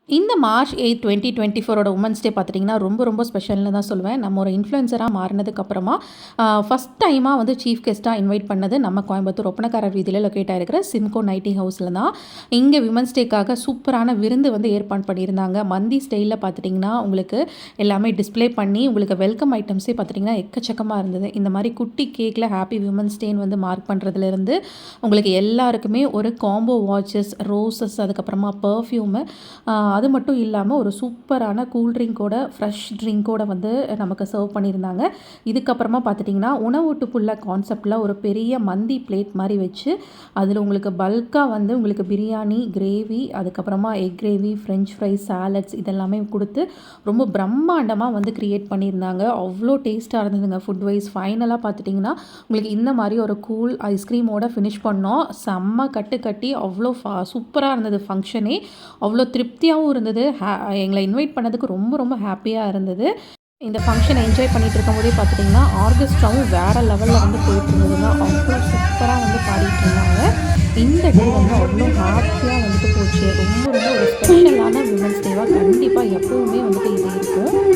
இந்த March 8 2024 women's day பார்த்துட்டிங்கன்னா ரொம்ப ஸ்பெஷல்னு தான் சொல்லுவேன். நம்ம ஒரு இன்ஃப்ளூயன்சராக மாறினதுக்கப்புறமா ஃபஸ்ட் டைமாக வந்து சீஃப் கெஸ்ட்டாக இன்வைட் பண்ணது நம்ம கோயம்புத்தூர் ஒப்பனக்காரர் வீதியில் லொக்கேட் ஆகிருக்கிற சிம்கோ நைட்டி ஹவுஸில் தான். இங்கே விமன்ஸ் டேக்காக சூப்பரான விருந்து வந்து ஏற்பாடு பண்ணியிருந்தாங்க. மந்தி ஸ்டைலில் பார்த்துட்டிங்கன்னா உங்களுக்கு எல்லாமே டிஸ்பிளே பண்ணி உங்களுக்கு வெல்கம் ஐட்டம்ஸே பார்த்துட்டிங்கன்னா எக்கச்சக்கமாக இருந்தது. இந்த மாதிரி குட்டி கேக்கில் ஹாப்பி விமன்ஸ் டேன்னு வந்து மார்க் பண்ணுறதுலேருந்து உங்களுக்கு எல்லாருக்குமே ஒரு காம்போ வாட்சஸ், ரோசஸ், அதுக்கப்புறமா பர்ஃப்யூமு, அது மட்டும் இல்லாமல் ஒரு சூப்பரான கூல்ட்ரிங்கோட ஃப்ரெஷ் ட்ரிங்கோட வந்து நமக்கு சர்வ் பண்ணியிருந்தாங்க. இதுக்கப்புறமா பார்த்துட்டிங்கன்னா உணவூட்டுப்புள்ள கான்செப்டில் ஒரு பெரிய மந்தி பிளேட் மாதிரி வச்சு அதில் உங்களுக்கு பல்காக வந்து உங்களுக்கு பிரியாணி, கிரேவி, அதுக்கப்புறமா egg gravy, French fries, salads இதெல்லாமே கொடுத்து ரொம்ப பிரம்மாண்டமாக வந்து க்ரியேட் பண்ணியிருந்தாங்க. அவ்வளோ டேஸ்ட்டாக இருந்ததுங்க ஃபுட் வைஸ். ஃபைனலாக பார்த்துட்டிங்கன்னா உங்களுக்கு இந்த மாதிரி ஒரு கூல் ஐஸ்கிரீமோட ஃபினிஷ் பண்ணோம். செம்ம கட்டி அவ்வளோ சூப்பராக இருந்தது ஃபங்க்ஷனே. அவ்வளோ திருப்தியாகவும் இருந்தது. எங்களை இன்வைட் பண்ணதுக்கு ரொம்ப ஹாப்பியாக இருந்தது. இந்த ஃபங்க்ஷனை என்ஜாய் பண்ணிகிட்டு இருக்கும்போதே பார்த்துட்டிங்கன்னா ஆர்கெஸ்ட்ராவும் வேறு லெவலில் வந்து போயிட்டு இருந்ததுங்க. அவ்வளோ சூப்பராக வந்து பாடிட்டு இருந்தாங்க. இந்த டே வந்து அவ்வளோ ஹாப்பியாக வந்துட்டு போச்சு. ரொம்ப ஒரு ஸ்பெஷலான விமன்ஸ் டேவாக கண்டிப்பாக எப்போவுமே வந்துட்டு இது இருக்கும்.